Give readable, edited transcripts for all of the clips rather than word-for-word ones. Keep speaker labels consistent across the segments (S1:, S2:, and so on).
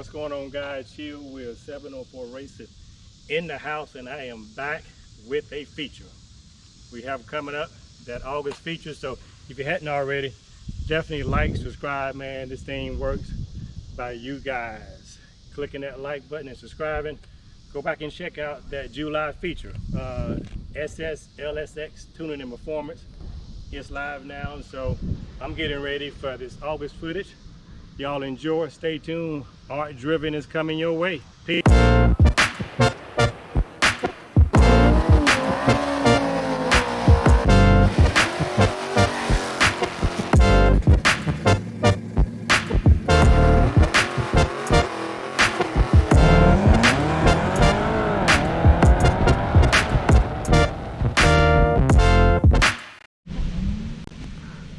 S1: What's going on, guys? Chill with 704 Racing in the house, and I am back with a feature. We have coming up that August feature, so if you hadn't already, definitely like, subscribe, man. This thing works by you guys clicking that like button and subscribing. Go back and check out that July feature, LSX Tuning and Performance. It's live now, so I'm getting ready for this August footage. Y'all enjoy, stay tuned. Art Driven is coming your way. Peace.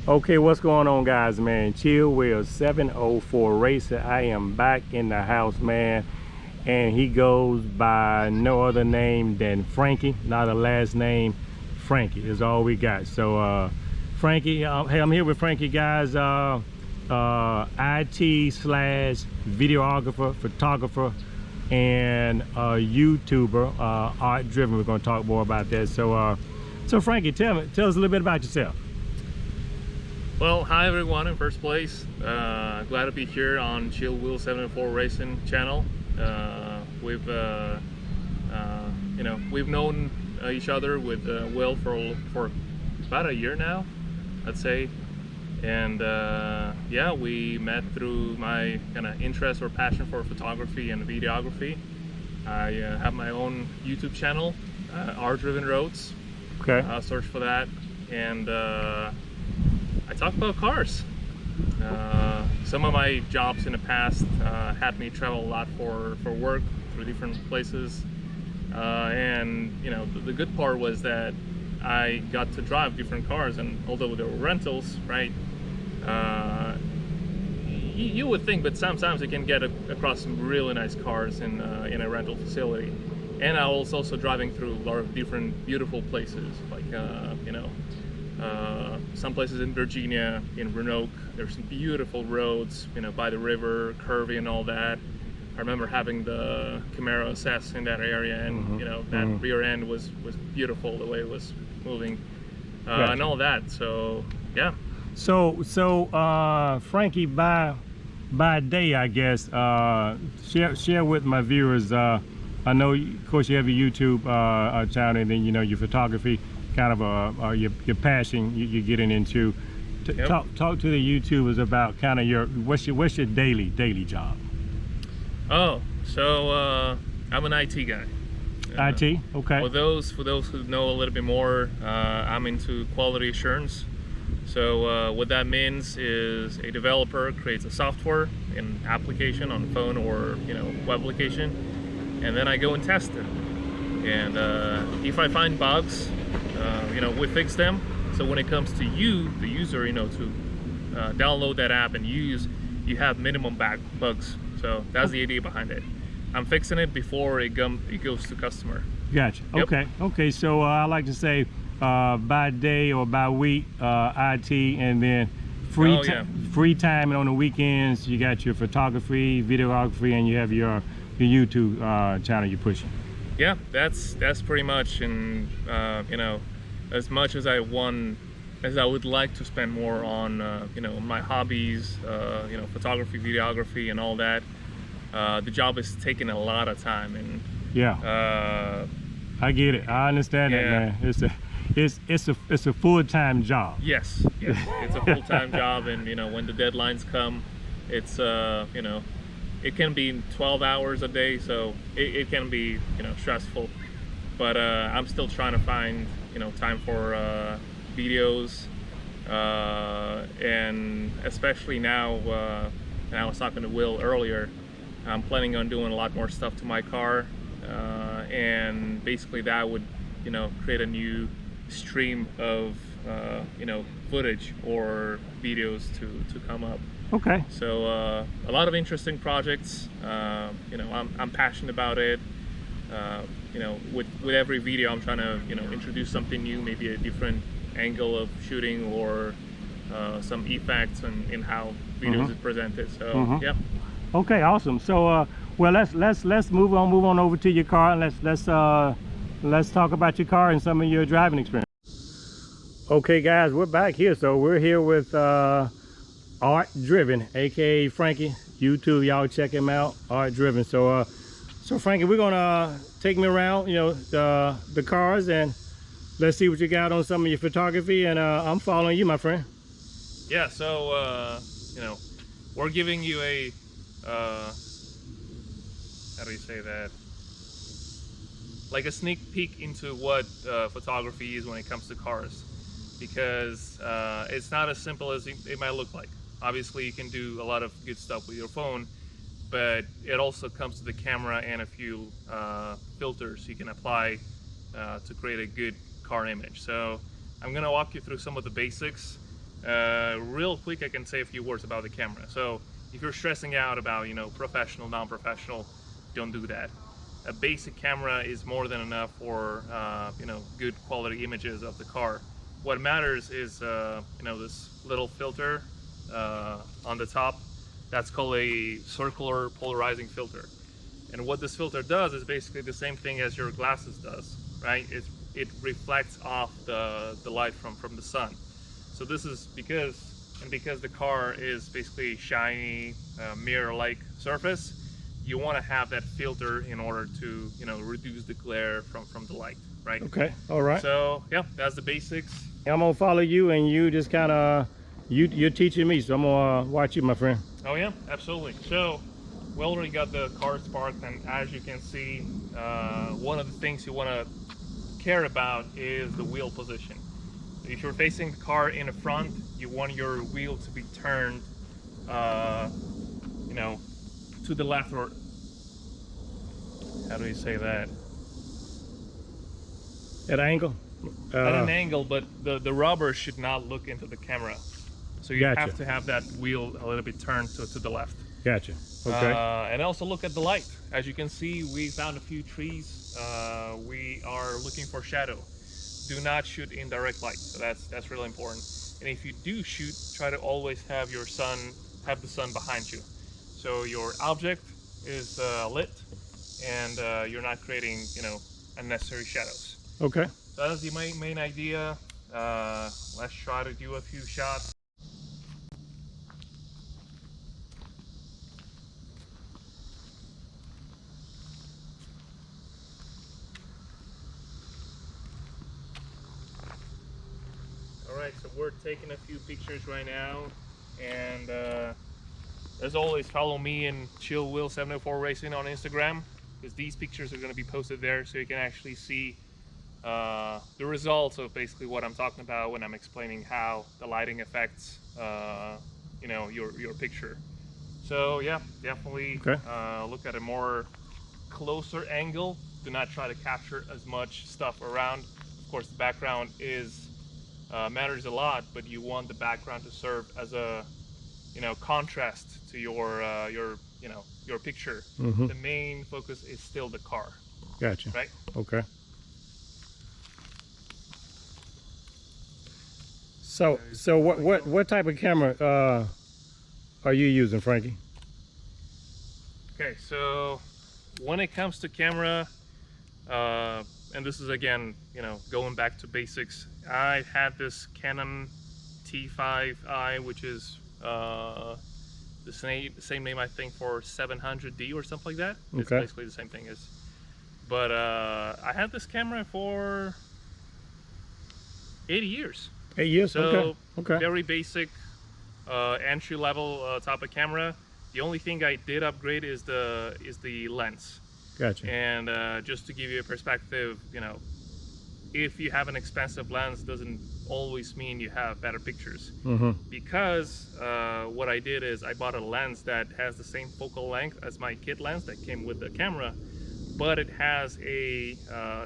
S1: Okay, what's going on, guys, man? Chill with 704 Racer. I am back in the house, man, and he goes by no other name than Frankie. Not a last name, Frankie is all we got. So Frankie, hey, I'm here with Frankie, guys. IT/videographer, photographer, and YouTuber, Art Driven. We're going to talk more about that. So Frankie, tell us a little bit about yourself.
S2: Well, hi everyone. In first place, glad to be here on Chill Wheel 704 Racing channel. We've known each other with Will for about a year now, I'd say, and yeah, we met through my kind of interest or passion for photography and videography. I have my own YouTube channel, Art.driven.roads.
S1: Okay.
S2: Search for that, and I talk about cars. Some of my jobs in the past had me travel a lot for work through different places, and you know, the good part was that I got to drive different cars, and although they were rentals, right, you would think, but sometimes you can get across some really nice cars in a rental facility. And I was also driving through a lot of different beautiful places, like some places in Virginia, in Roanoke. There's some beautiful roads, you know, by the river, curvy and all that. I remember having the Camaro SS in that area, and you know, that rear end was beautiful, the way it was moving, and all that. So yeah. So Frankie, by day, I guess, share with my viewers. I know, of course, you have a YouTube channel, and then, you know, your photography, kind of your passion you're getting into. Talk to the YouTubers about kind of what's your daily job. Oh, so I'm an IT guy.
S1: IT, okay.
S2: For those who know a little bit more, I'm into quality assurance. So what that means is a developer creates a software, an application on phone or, you know, web application, and then I go and test it. And if I find bugs, you know, we fix them. So when it comes to you, the user, you know, to download that app and use, you have minimum bugs. So that's the idea behind it. I'm fixing it before it goes to customer.
S1: Gotcha. Yep. Okay. So I like to say by day or by week, IT, and then free time, and on the weekends you got your photography, videography, and you have your YouTube channel you're pushing.
S2: Yeah, that's pretty much. And you know, as much as I would like to spend more on you know, my hobbies, you know, photography, videography, and all that, the job is taking a lot of time. And
S1: yeah, I get it. I understand that, man. It's a full-time job.
S2: Yes, it's a full-time job, and you know, when the deadlines come, it's you know, it can be 12 hours a day, so it can be, you know, stressful. But I'm still trying to find, you know, time for videos, and especially now, and I was talking to Will earlier, I'm planning on doing a lot more stuff to my car, and basically that would, you know, create a new stream of you know, footage or videos to come up.
S1: Okay.
S2: So a lot of interesting projects. You know, I'm passionate about it. You know, with every video, I'm trying to, you know, introduce something new, maybe a different angle of shooting, or some effects in how videos is presented. So yeah.
S1: Okay, awesome. So well, let's move on over to your car, and let's talk about your car and some of your driving experience. Okay guys, we're back here. So we're here with Art.driven, aka Frankie. YouTube, y'all check him out, Art.driven. So so Frankie, we're gonna take me around, you know, the cars, and let's see what you got on some of your photography, and I'm following you, my friend.
S2: Yeah, so you know, we're giving you a how do you say that? Like a sneak peek into what photography is when it comes to cars, because it's not as simple as it might look like. Obviously, you can do a lot of good stuff with your phone, but it also comes to the camera and a few filters you can apply to create a good car image. So I'm gonna walk you through some of the basics. Real quick, I can say a few words about the camera. So if you're stressing out about, you know, professional, non-professional, don't do that. A basic camera is more than enough for you know, good quality images of the car. What matters is you know, this little filter on the top. That's called a circular polarizing filter. And what this filter does is basically the same thing as your glasses does, right? It reflects off the light from the sun. So this is because the car is basically a shiny mirror-like surface, you want to have that filter in order to, you know, reduce the glare from the light, right?
S1: Okay, all right.
S2: So yeah, that's the basics.
S1: I'm gonna follow you, and you just kind of you're teaching me, so I'm gonna watch you, my friend.
S2: Oh yeah, absolutely. So we already got the car sparked, and as you can see, one of the things you want to care about is the wheel position. If you're facing the car in the front, you want your wheel to be turned you know, to the left, or how do you say that?
S1: At an angle?
S2: At an angle, but the rubber should not look into the camera. So you
S1: Gotcha.
S2: have to have that wheel a little bit turned to the left.
S1: Gotcha. Okay.
S2: And also look at the light. As you can see, we found a few trees. We are looking for shadow. Do not shoot in direct light. So that's really important. And if you do shoot, try to always have the sun behind you. So your object is lit, and you're not creating, you know, unnecessary shadows.
S1: Okay.
S2: So that's the main idea. Let's try to do a few shots. Alright, so we're taking a few pictures right now, and as always, follow me and Chill Will 704 Racing on Instagram, because these pictures are going to be posted there, so you can actually see the results of basically what I'm talking about when I'm explaining how the lighting affects you know, your picture. So yeah, definitely look at a more closer angle. Do not try to capture as much stuff around. Of course, the background is matters a lot, but you want the background to serve as a, you know, contrast to your you know, your picture.
S1: Mm-hmm.
S2: The main focus is still the car.
S1: Gotcha.
S2: Right?
S1: Okay. So what type of camera are you using, Frankie?
S2: Okay, so when it comes to camera, and this is again, you know, going back to basics, I had this Canon T5i, which is the same name I think for 700D or something like that. It's basically the same thing as. But I had this camera for 8 years.
S1: 8 years.
S2: So
S1: okay.
S2: Very basic entry level type of camera. The only thing I did upgrade is the lens.
S1: Gotcha.
S2: And just to give you a perspective, you know, if you have an expensive lens, doesn't always mean you have better pictures.
S1: Mm-hmm.
S2: Because what I did is I bought a lens that has the same focal length as my kit lens that came with the camera, but it has a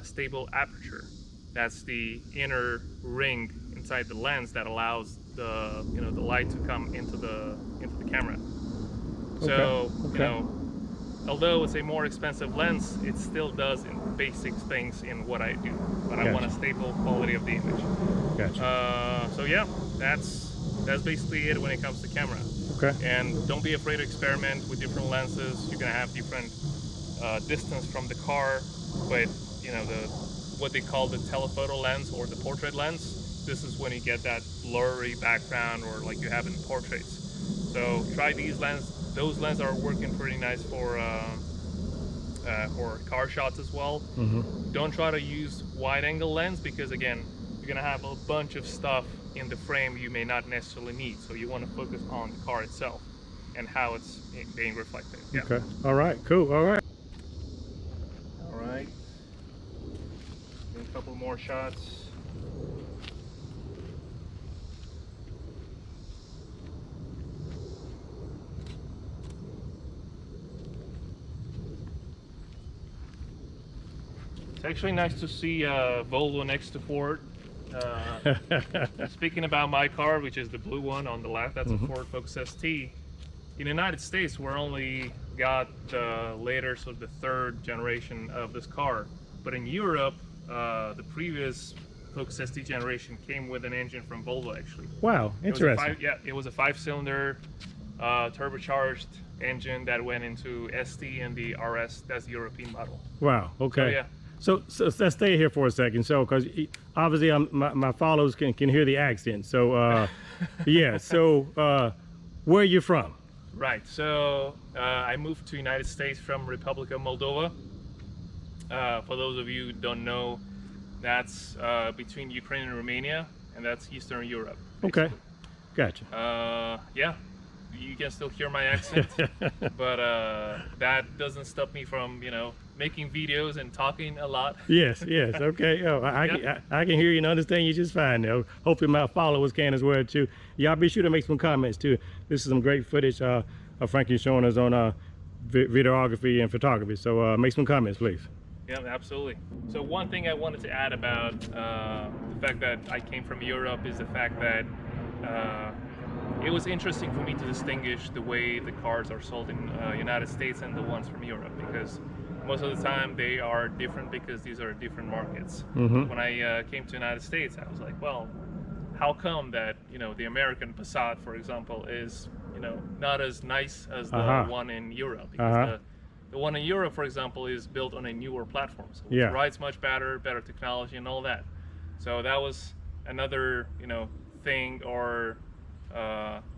S2: stable aperture. That's the inner ring inside the lens that allows the, you know, the light to come into the camera. So you know, although it's a more expensive lens, it still does basic things in what I do, but I want a stable quality of the image.
S1: Gotcha.
S2: So yeah, that's basically it when it comes to camera.
S1: Okay.
S2: And don't be afraid to experiment with different lenses. You're gonna have different distance from the car, but you know, what they call the telephoto lens or the portrait lens, this is when you get that blurry background, or like you have in portraits. So try these lenses. Those lenses are working pretty nice for car shots as well. Don't try to use wide angle lens, because again, you're gonna have a bunch of stuff in the frame you may not necessarily need. So you want to focus on the car itself and how it's being reflected. Yeah.
S1: Okay. All right. Cool. All right.
S2: All right. A couple more shots. It's actually nice to see Volvo next to Ford. Speaking about my car, which is the blue one on the left, that's a Ford Focus ST. In the United States, we're only got later, so the third generation of this car. But in Europe, the previous Focus ST generation came with an engine from Volvo, actually.
S1: Wow, interesting.
S2: It was a 5-cylinder turbocharged engine that went into ST and the RS. That's the European model.
S1: Wow. Okay.
S2: So, yeah.
S1: So let's stay here for a second. So, because obviously my followers can hear the accent. So, yeah. So, where are you from?
S2: Right. So, I moved to United States from Republic of Moldova. For those of you who don't know, that's between Ukraine and Romania, and that's Eastern Europe. Basically.
S1: Okay. Gotcha.
S2: Yeah. You can still hear my accent, but that doesn't stop me from, you know, making videos and talking a lot.
S1: Yes, yes, okay. Oh, I can hear you and understand you just fine now. Hopefully my followers can as well too. Y'all be sure to make some comments too. This is some great footage of Frankie showing us on videography and photography. So make some comments, please.
S2: Yeah, absolutely. So one thing I wanted to add about the fact that I came from Europe is the fact that it was interesting for me to distinguish the way the cars are sold in United States and the ones from Europe, because most of the time they are different, because these are different markets. When I came to United States, I was like, well, how come that, you know, the American Passat, for example, is, you know, not as nice as the one in Europe? Because the one in Europe, for example, is built on a newer platform, so it rides much better technology and all that. So that was another, you know, thing, or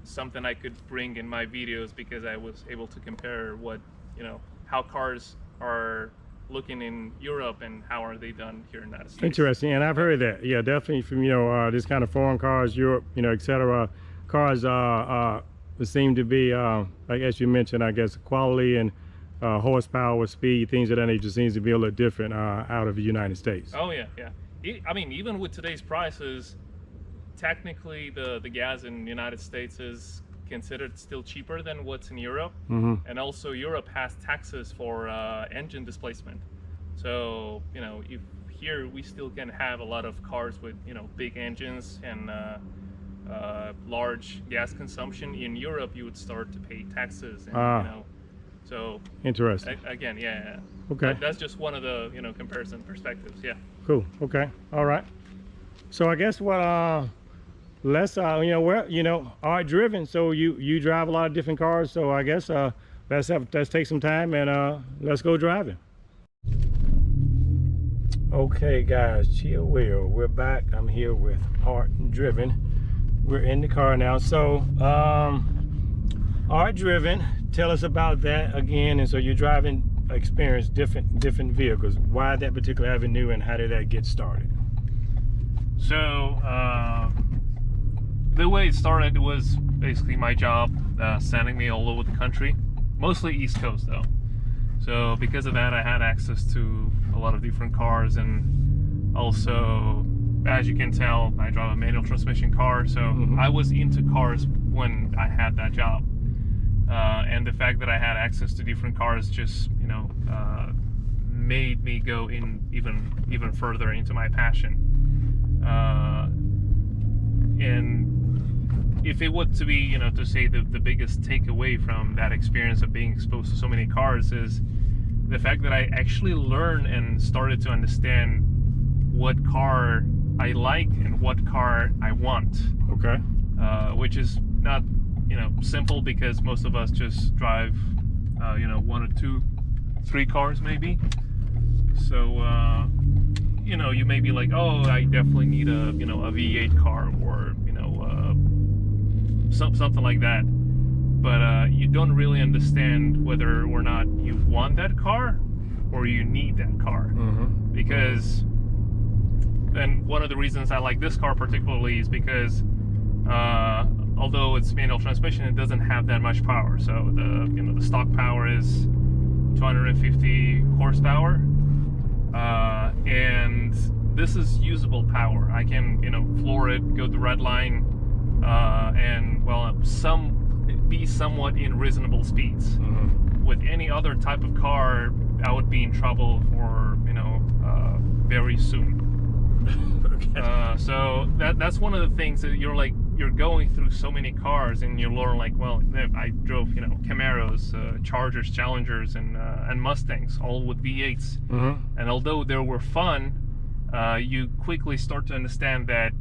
S2: something I could bring in my videos, because I was able to compare what, you know, how cars are looking in Europe and how are they done here in the United States.
S1: Interesting, and I've heard that. Yeah, definitely from, you know, this kind of foreign cars, Europe, you know, etc. Cars seem to be, I guess you mentioned, I guess, quality and horsepower, speed, things of that nature seems to be a little different out of the United States.
S2: Oh yeah, yeah. I mean, even with today's prices, technically the gas in the United States is considered still cheaper than what's in Europe. And also Europe has taxes for engine displacement. So, you know, if here we still can have a lot of cars with, you know, big engines and large gas consumption. In Europe, you would start to pay taxes, and you know, so
S1: interesting.
S2: Again, yeah.
S1: Okay.
S2: That's just one of the, you know, comparison perspectives. Yeah.
S1: Cool. Okay. All right. So I guess what let's you know, we're, you know, art driven, so you drive a lot of different cars, so I guess let's take some time and let's go driving. Okay guys, chill wheel, we're back. I'm here with Art Driven. We're in the car now. So Art Driven, tell us about that again. And so you're driving experience different vehicles. Why that particular avenue, and how did that get started?
S2: So the way it started was basically my job sending me all over the country, mostly East Coast though. So because of that, I had access to a lot of different cars, and also, as you can tell, I drive a manual transmission car, so I was into cars when I had that job. And the fact that I had access to different cars just, you know, made me go in even further into my passion. And if it was to be, you know, to say the biggest takeaway from that experience of being exposed to so many cars is the fact that I actually learned and started to understand what car I like and what car I want.
S1: Okay.
S2: Which is not you know, simple because most of us just drive, you know, 1 or 2, 3 cars maybe. So, you know, you may be like, oh, I definitely need a, you know, a V8 car, or, you know, something like that. But you don't really understand whether or not you want that car or you need that car. Because, and one of the reasons I like this car particularly is because although it's manual transmission, it doesn't have that much power. So the, you know, the stock power is 250 horsepower, and this is usable power. I can, you know, floor it, go the red line, and well, be somewhat in reasonable speeds. With any other type of car, I would be in trouble for, you know, very soon. So that's one of the things that you're going through so many cars, and you learn like, well, I drove, you know, Camaros, Chargers, Challengers, and Mustangs, all with V8s. And although they were fun, you quickly start to understand that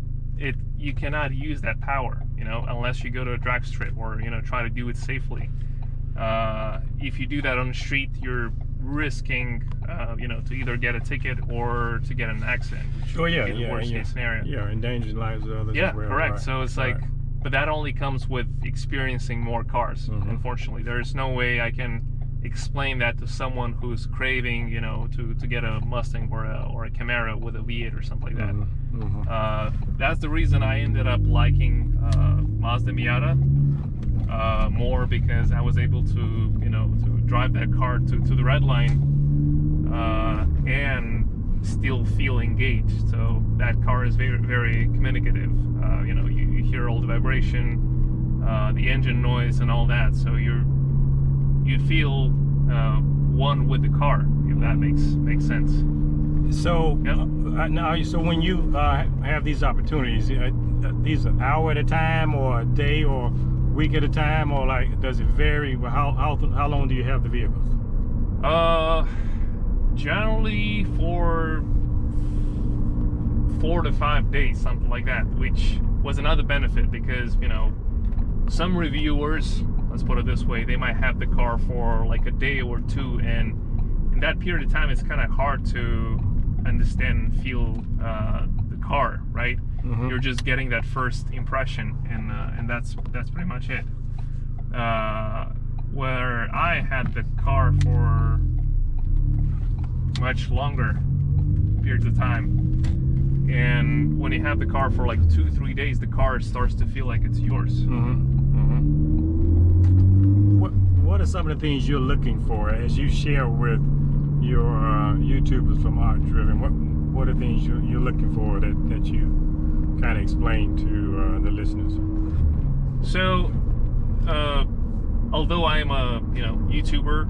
S2: you cannot use that power, you know, unless you go to a drag strip or, you know, try to do it safely. If you do that on the street, you're risking, you know, to either get a ticket or to get an accident. Worst case scenario.
S1: Yeah, endangering lives of others.
S2: Yeah,
S1: as well.
S2: correct.
S1: Right.
S2: So it's like, but that only comes with experiencing more cars. Unfortunately, there is no way I can explain that to someone who's craving, you know, to get a Mustang or a Camaro with a V8 or something like that. That's the reason I ended up liking Mazda Miata more, because I was able to, you know, to drive that car to the red line and still feel engaged. So that car is very, very communicative. You know, you hear all the vibration, the engine noise, and all that. So you feel one with the car, if that makes sense.
S1: So now, so when you have these opportunities, these an hour at a time, or a day, or week at a time, or like, does it vary? How long do you have the vehicles?
S2: Generally for 4 to 5 days, something like that, which was another benefit, because, you know, some reviewers, let's put it this way, they might have the car for like a day or 2, and in that period of time it's kind of hard to understand and feel the car, right? You're just getting that first impression, and that's pretty much it. Where I had the car for much longer periods of time, and when you have the car for like 2-3 days, the car starts to feel like it's yours.
S1: What are some of the things you're looking for as you share with your YouTubers from Art.driven? What are things you're looking for that you kind of explain to the listeners?
S2: So, although I am a, you know, YouTuber,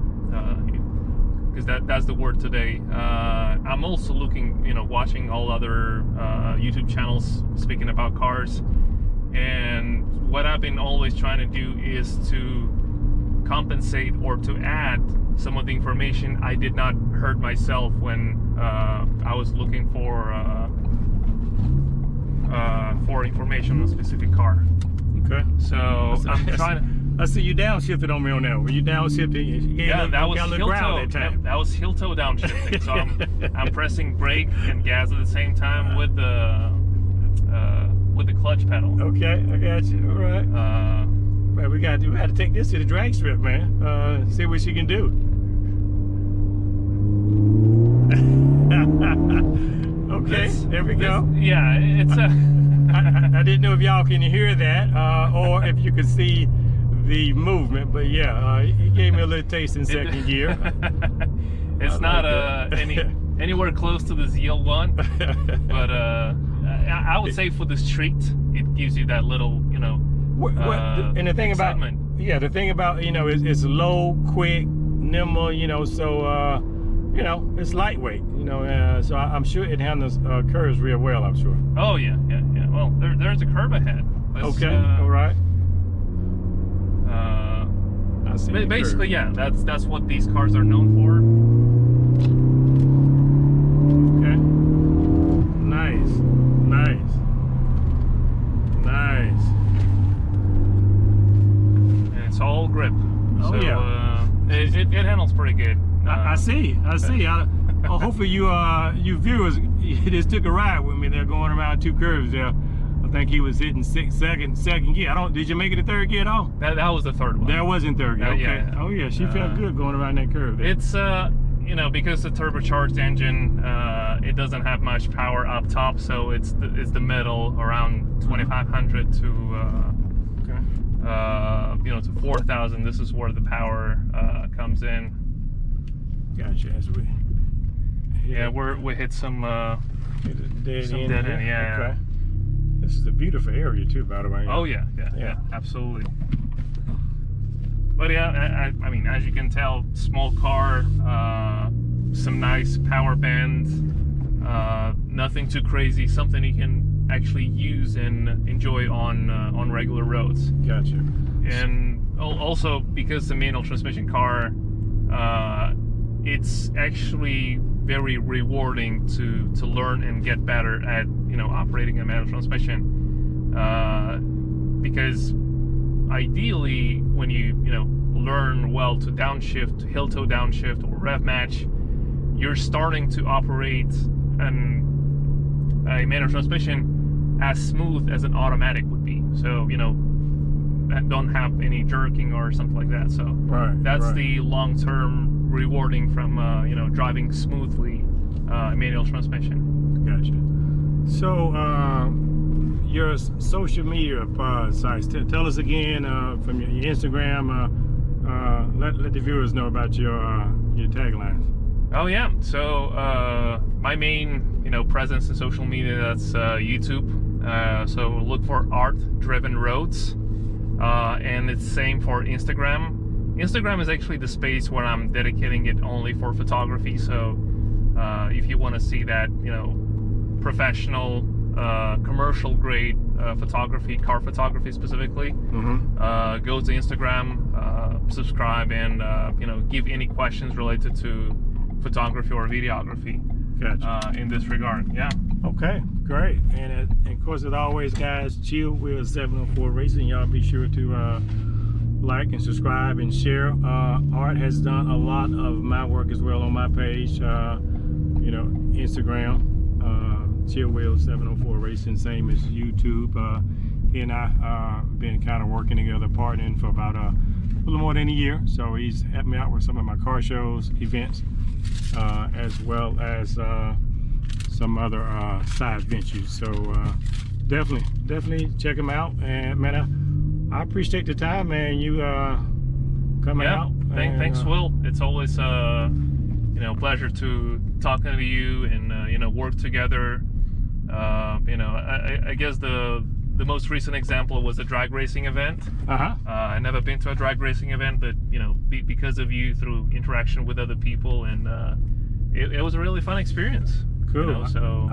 S2: because that's the word today, I'm also looking, you know, watching all other YouTube channels speaking about cars, and what I've been always trying to do is to compensate or to add some of the information I did not heard myself when I was looking for information on a specific car.
S1: Okay.
S2: So I'm trying to.
S1: I see you downshifted on me on that. Were you downshifting?
S2: Yeah, that was heel toe. That was heel toe downshifting. So I'm pressing brake and gas at the same time with the clutch pedal.
S1: Okay, I got you. All right. Man, we had to take this to the drag strip, man. See what she can do. Okay, there we go.
S2: Yeah, it's a.
S1: I didn't know if y'all can hear that, or if you could see the movement, but yeah, he gave me a little taste in second gear.
S2: It's not anywhere close to the ZL1, but I would say for the street, it gives you that little, you know,
S1: and the thing
S2: excitement.
S1: the thing about, you know, it's low, quick, nimble, you know, so you know, it's lightweight, you know, so I'm sure it handles curves real well, I'm sure.
S2: Oh yeah. Well, there's a curve ahead.
S1: Okay, all right.
S2: I see. Basically, yeah, that's what these cars are known for.
S1: Okay. Nice.
S2: pretty good.
S1: I see. Hopefully you viewers just took a ride with me. They're going around 2 curves there. I think he was hitting second gear. Did you make it a 3rd gear at all?
S2: That was the 3rd one.
S1: That was in 3rd gear. Okay.
S2: Yeah.
S1: Oh yeah, she felt good going around that curve there.
S2: It's you know, because the turbocharged engine, it doesn't have much power up top, so it's the middle around 2,500 to you know, to 4,000. This is where the power comes in.
S1: Gotcha.
S2: We hit some
S1: dead end.
S2: Yeah.
S1: Okay. This is a beautiful area too, by the way.
S2: Oh yeah, absolutely. But yeah, I mean, as you can tell, small car, some nice power band, nothing too crazy, something you can actually use and enjoy on regular roads.
S1: Gotcha.
S2: And also because the manual transmission car, it's actually very rewarding to learn and get better at, you know, operating a manual transmission, because ideally when you know, learn well to downshift, hill toe downshift, or rev match, you're starting to operate a manual transmission as smooth as an automatic would be. So, you know, that don't have any jerking or something like that. So that's the long-term rewarding from you know, driving smoothly manual transmission.
S1: Gotcha. So your social media sites, tell us again from your Instagram. Let the viewers know about your taglines.
S2: Oh yeah, so my main, you know, presence in social media, that's YouTube. So look for Art.driven.roads, and it's same for Instagram. Instagram is actually the space where I'm dedicating it only for photography. So if you want to see that, you know, professional, commercial grade photography, car photography specifically, go to Instagram, subscribe, and you know, give any questions related to photography or videography.
S1: Gotcha.
S2: In this regard. Yeah.
S1: Okay, great. And of course, as always, guys, Chill Wheel 704 Racing. Y'all be sure to like and subscribe and share. Art has done a lot of my work as well on my page. You know, Instagram, Chill Wheel 704 Racing, same as YouTube. He and I been kind of working together, partnering for about a little more than a year. So he's helped me out with some of my car shows, events, as well as some other side ventures. So definitely check him out. And man, I appreciate the time, man. You coming out.
S2: Thanks, Will. It's always you know, pleasure to talking to you and you know, work together. You know, I guess the most recent example was a drag racing event. I never been to a drag racing event, but you know, because of you, through interaction with other people, and it was a really fun experience.
S1: Cool.
S2: You know, so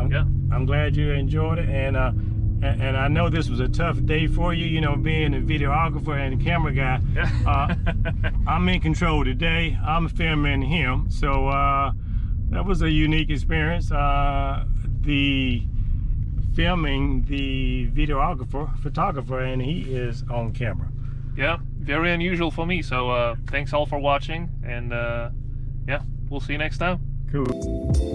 S1: I'm glad you enjoyed it, and I know this was a tough day for you. You know, being a videographer and a camera guy. I'm in control today. I'm filming him, so that was a unique experience. The filming the photographer, and he is on camera.
S2: Yeah, very unusual for me. So thanks all for watching, and yeah, we'll see you next time.
S1: Cool.